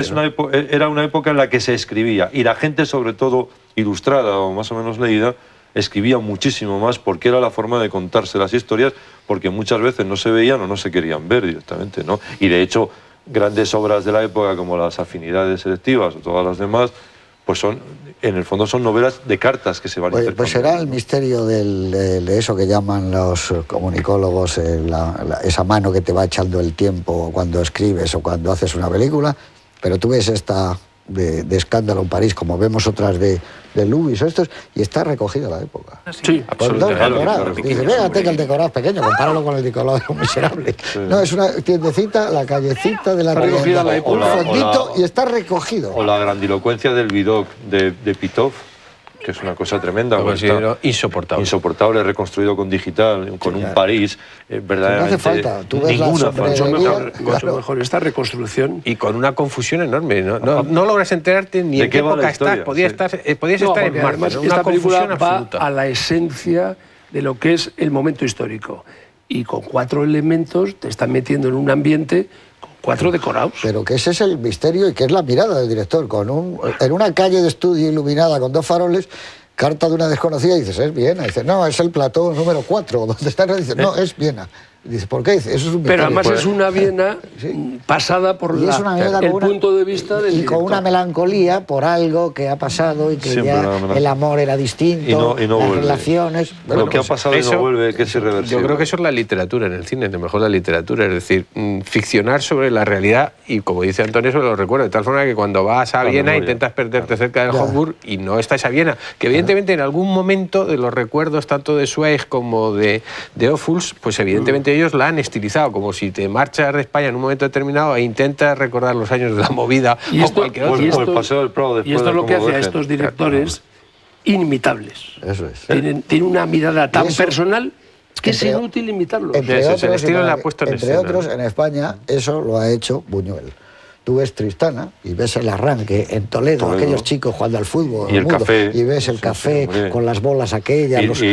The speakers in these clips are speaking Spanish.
Era una época en la que se escribía y la gente, sobre todo ilustrada o más o menos leída, escribía muchísimo más porque era la forma de contarse las historias, porque muchas veces no se veían o no se querían ver directamente, ¿no? Y de hecho, grandes obras de la época como las Afinidades selectivas o todas las demás, pues son, en el fondo son novelas de cartas que se van intercambiando. Pues será el misterio de eso que llaman los comunicólogos, esa mano que te va echando el tiempo cuando escribes o cuando haces una película. Pero tú ves esta de Escándalo en París, como vemos otras de Lewis o estos, y está recogida la época. Sí, absolutamente. Dice, fíjate que el decorado es pequeño, compáralo con el decorado de Los Miserables. Sí. No, es una tiendecita, la callecita de la recogida la época. Un fondito y está recogido. O la grandilocuencia del Vidocq de Pitov, que es una cosa tremenda. Lo considero insoportable. Insoportable, reconstruido con digital, con un París verdaderamente... No hace falta. Tú ves ninguna mucho mejor esta reconstrucción. Y con una confusión enorme. No logras enterarte ni en qué época estás. Podías estar en Marte. Además, esta película va a la esencia de lo que es el momento histórico. Y con 4 elementos te están metiendo en un ambiente... 4 decorados. Pero que ese es el misterio y que es la mirada del director. En una calle de estudio iluminada con 2 faroles, carta de una desconocida, y dices, es Viena. Y dices, no, es el plató número 4. Donde está, dices, no, es Viena. Y dices, ¿por qué? Dice, eso es un misterio. Pero además es una Viena pasada por el punto de vista del director. Con una melancolía por algo que ha pasado y que siempre ya el amor era distinto, y no las vuelve. Relaciones... Bueno, lo que ha pasado y no vuelve, que es irreversible. Yo creo que eso es la literatura en el cine, es mejor la literatura, es decir, ficcionar sobre la realidad y, como dice Antonio, sobre los recuerdos, de tal forma que cuando vas a Viena intentas perderte cerca del Hofburg y no está esa Viena, que evidentemente en algún momento de los recuerdos, tanto de Zweig como de Ophuls, pues evidentemente ellos la han estilizado, como si te marchas de España en un momento determinado e intentas recordar los años de la movida o cualquier otro. O el Paseo del Prado después. Y esto es lo que hace a estos directores inimitables. Eso es. Tienen una mirada tan personal que es inútil imitarlos. Entre otros, en España, eso lo ha hecho Buñuel. Tú ves Tristana y ves el arranque en Toledo, aquellos chicos jugando al fútbol, y el café, y ves el café con las bolas aquellas, eso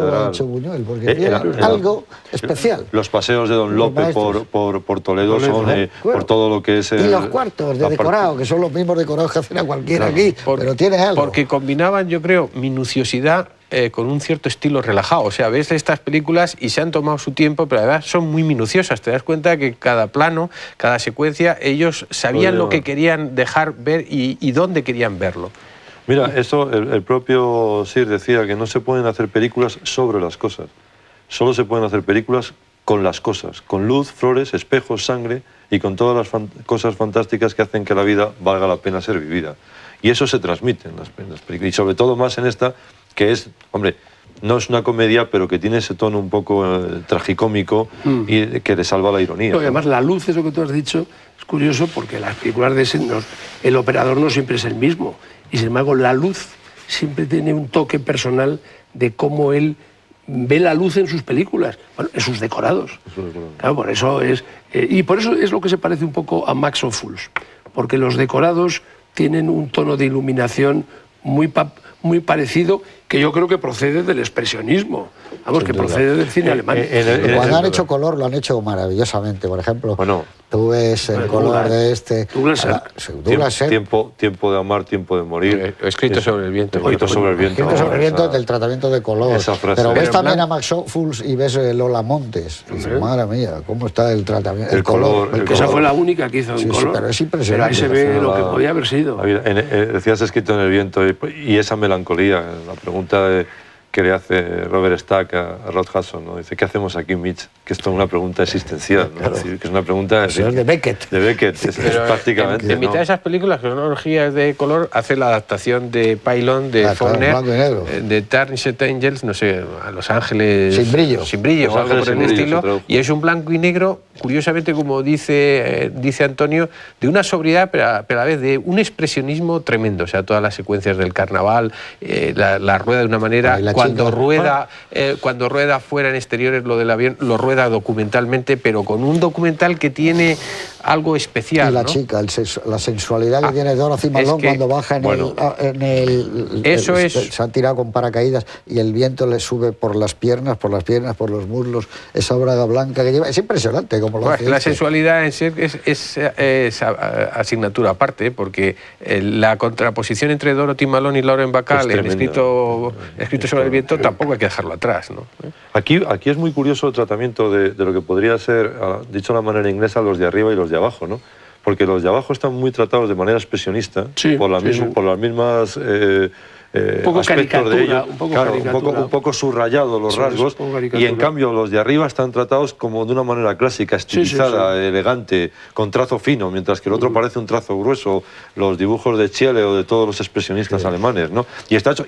lo ha hecho Buñuel, porque tiene algo especial. Los paseos de Don Lope por Toledo son por todo lo que es... Y los cuartos de decorado, que son los mismos decorados que hacen a cualquiera aquí, pero tiene algo. Porque combinaban, yo creo, minuciosidad con un cierto estilo relajado. O sea, ves estas películas y se han tomado su tiempo, pero además son muy minuciosas. Te das cuenta que cada plano, cada secuencia, ellos sabían lo que querían dejar ver y dónde querían verlo. Mira, eso el propio Sir decía que no se pueden hacer películas sobre las cosas. Solo se pueden hacer películas con las cosas, con luz, flores, espejos, sangre y con todas las cosas fantásticas que hacen que la vida valga la pena ser vivida. Y eso se transmite en las películas, y sobre todo más en esta, que es, hombre, no es una comedia, pero que tiene ese tono un poco tragicómico y que le salva la ironía. No, y además la luz, eso que tú has dicho, es curioso porque las películas de ese, el operador no siempre es el mismo. Y sin embargo, la luz siempre tiene un toque personal de cómo él ve la luz en sus películas, bueno, en sus decorados. Claro, por eso es... y por eso es lo que se parece un poco a Max Ophuls, porque los decorados tienen un tono de iluminación muy parecido, que yo creo que procede del expresionismo, vamos, que procede del cine alemán. Cuando han hecho color lo han hecho maravillosamente, por ejemplo, tú ves el color de este... Douglas tiempo de amar, tiempo de morir. Escrito sobre el viento. Escrito sobre el viento del tratamiento de color. Pero ves también a Max Ophuls y ves Lola Montes. Y dices, madre mía, ¿cómo está el tratamiento? El color. Esa fue la única que hizo en color. Pero es impresionante. Pero ahí se ve lo que podía haber sido. Decías Escrito en el viento y esa melancolía, la pregunta que le hace Robert Stack a Rod Hudson, ¿no? Dice, ¿qué hacemos aquí, Mitch? Que esto es una pregunta existencial, ¿no? Es decir, que es una pregunta... Es de Beckett. De Beckett, es prácticamente... En mitad de esas películas, que son orgías de color, hace la adaptación de Pylon, de Faulkner, de Tarnished Angels, no sé, a Los Ángeles... Sin brillo. Sin brillo, o algo por el estilo. Y es un blanco y negro, curiosamente, como dice Antonio, de una sobriedad, pero a la vez de un expresionismo tremendo. O sea, todas las secuencias del carnaval, la rueda de una manera cuando rueda fuera en exteriores lo del avión, lo rueda documentalmente, pero con un documental que tiene algo especial. Y la ¿no? chica, la sensualidad que tiene Dorothy Malone cuando baja se ha tirado con paracaídas y el viento le sube por las piernas, por los muslos, esa braga blanca que lleva. Es impresionante como lo hace. La sensualidad en sí es asignatura aparte, porque la contraposición entre Dorothy Malone y Lauren Bacall en escrito sobre el viento tampoco hay que dejarlo atrás, ¿no? Aquí es muy curioso el tratamiento de lo que podría ser, dicho de la manera inglesa, los de arriba y los de abajo, ¿no? Porque los de abajo están muy tratados de manera expresionista, por las mismas un poco aspectos de ellos, un poco subrayados los rasgos, y en cambio los de arriba están tratados como de una manera clásica, estilizada, elegante, con trazo fino, mientras que el otro parece un trazo grueso, los dibujos de Schiele o de todos los expresionistas alemanes, ¿no? Y está hecho,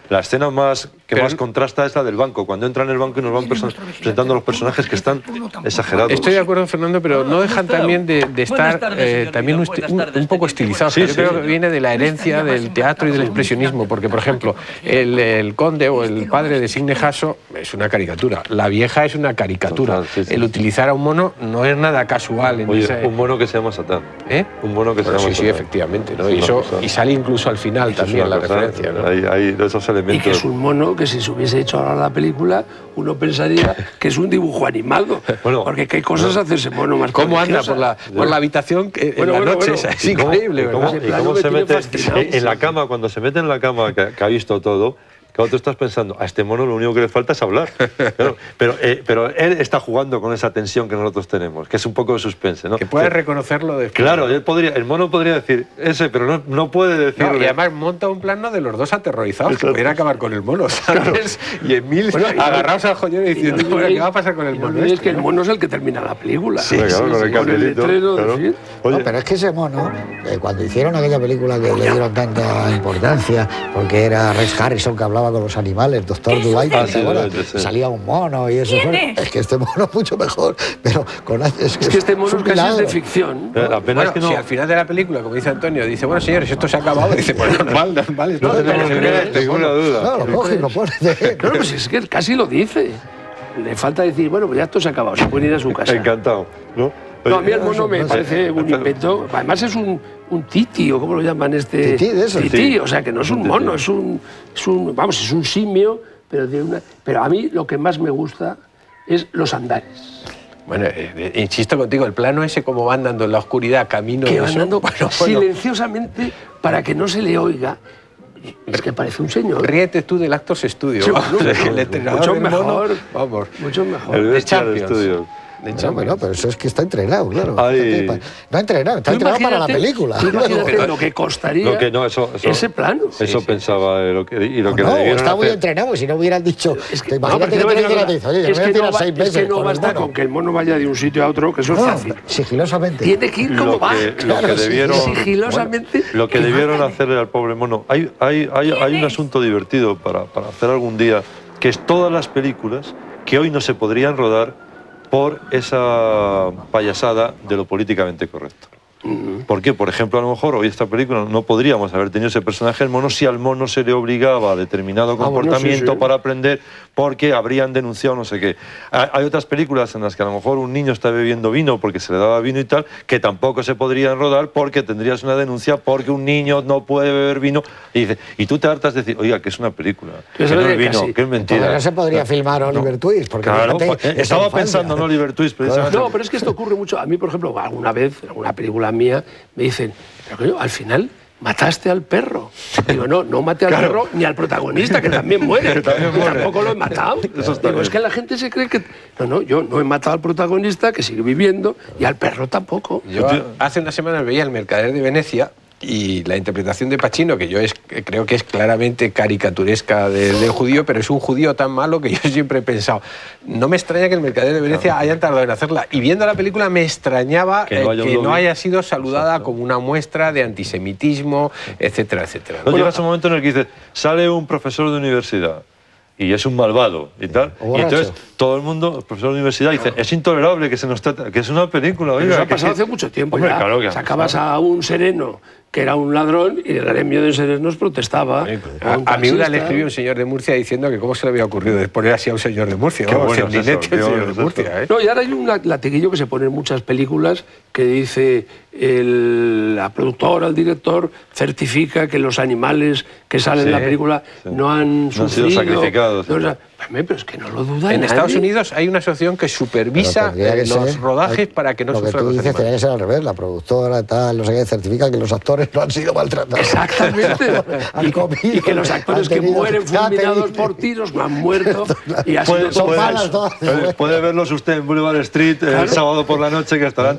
la escena más contrasta es la del banco, cuando entran en el banco y nos van presentando los personajes que están exagerados. Estoy de acuerdo, Fernando, pero no dejan también de estar también un poco estilizados. Yo creo que viene de la herencia del teatro y del expresionismo, porque, por ejemplo, el conde o el padre de Signe Hasso es una caricatura, la vieja es una caricatura. Total, el utilizar a un mono no es nada casual. Un mono que se llama Satán. Un mono que se llama Satán. Sí, efectivamente, ¿no? Y sale incluso al final también la referencia, ¿no? Hay esos elementos. Y que es un mono que si se hubiese hecho ahora la película, uno pensaría que es un dibujo animado. Porque qué cosas hace ese mono más ¿Cómo anda por la habitación en la noche? Es increíble, ¿verdad? Y cómo se mete en la cama, cuando se mete en la cama, que ha visto todo. Claro, tú estás pensando, a este mono lo único que le falta es hablar. Claro, pero él está jugando con esa tensión que nosotros tenemos, que es un poco de suspense, ¿no? Que puede reconocerlo después. Claro, el mono podría decir ese, pero no puede decirlo. Y además monta un plano de los dos aterrorizados, que pudiera acabar con el mono, ¿sabes? Y Emil agarrados al joyero y diciendo, ¿qué va a pasar con el mono? Es que el mono es el que termina la película. Sí, claro, con el cartelito. No, pero es que ese mono, cuando hicieron aquella película que le dieron tanta importancia, porque era Rex Harrison que hablaba con los animales, Doctor Dolittle, salía un mono y eso. Es que este mono es mucho mejor, pero es que este mono es casi de ficción. La pena es que si al final de la película, como dice Antonio, dice, bueno, señores, esto se ha acabado, dice, pues normal, no tenemos ninguna duda. No, lo coge y lo pone. No, pues es que casi lo dice. Le falta decir, bueno, pues ya esto se ha acabado, se puede ir a su casa. Encantado, ¿no? No, a mí el mono me parece un invento. Además es un titi, o ¿cómo lo llaman este? Tití, de eso. Tití, o sea que no es un mono, es un simio, pero a mí lo que más me gusta es los andares. Bueno, insisto contigo, el plano ese como va andando en la oscuridad, camino que va andando silenciosamente para que no se le oiga. Es que parece un señor. Ríete tú del Actors Studio. Mucho mejor. Vamos. Mucho mejor. El Champions. Bueno, pero eso es que está entrenado, claro. Ay. No ha entrenado, está entrenado para la película. Imagínate lo que costaría ese plano. Eso pensaba lo que está muy entrenado, si no hubieran dicho. Imagínate que te dice, oye, es que no basta con que el mono vaya de un sitio a otro, que eso es fácil. Sigilosamente. Tiene que ir como va. Sigilosamente. Lo que debieron hacerle al pobre mono. Hay un asunto divertido para hacer algún día, que es todas las películas que hoy no se podrían rodar por esa payasada de lo políticamente correcto. ¿Por qué? Por ejemplo, a lo mejor hoy esta película no podríamos haber tenido ese personaje, el mono, si al mono se le obligaba a determinado comportamiento para aprender, porque habrían denunciado no sé qué. Hay otras películas en las que a lo mejor un niño está bebiendo vino porque se le daba vino y tal, que tampoco se podrían rodar porque tendrías una denuncia porque un niño no puede beber vino. Y tú te hartas de decir, oiga, que es una película, que no es vino, que es mentira. No se podría filmar Oliver Twist, porque estaba pensando en Oliver Twist precisamente. No, pero es que esto ocurre mucho. A mí, por ejemplo, alguna vez, en alguna película mía, me dicen, pero al final mataste al perro. Digo, no maté al perro ni al protagonista, que también muere. Tampoco lo he matado. Digo, es que la gente se cree que... No, yo no he matado al protagonista, que sigue viviendo, y al perro tampoco. Yo hace unas semanas veía El Mercader de Venecia, y la interpretación de Pacino, que yo creo que es claramente caricaturesca del judío, pero es un judío tan malo que yo siempre he pensado, no me extraña que El Mercader de Venecia hayan tardado en hacerla. Y viendo la película me extrañaba que no haya sido saludada como una muestra de antisemitismo, etcétera, etcétera. Llega un momento en el que dice, sale un profesor de universidad y es un malvado y tal, y entonces todo el mundo, el profesor de universidad, dice, es intolerable que se nos trate, que es una película. Oiga, eso ha pasado hace mucho tiempo. Hombre, ya. Claro que sacabas a un sereno que era un ladrón y el gremio de enseres protestaba. A mí una le escribió un señor de Murcia diciendo que cómo se le había ocurrido de poner así a un señor de Murcia. Qué Vamos, bueno es eso, Cerninete, qué el señor bueno de es Murcia. No, y ahora hay un latiguillo que se pone en muchas películas que dice la productora, el director, certifica que los animales que salen en la película no han sido sufrido. sacrificados. Pero es que no lo duda En nadie. Estados Unidos hay una asociación que supervisa los rodajes para que no sufran. Lo que tú dices tenía que ser al revés, la productora, tal, no sé qué, certifica que los actores no han sido maltratados. Exactamente. y que los actores que mueren fulminados por tiros no han muerto. Y así son malas todas. Puede verlos usted en Boulevard Street el sábado por la noche, que estarán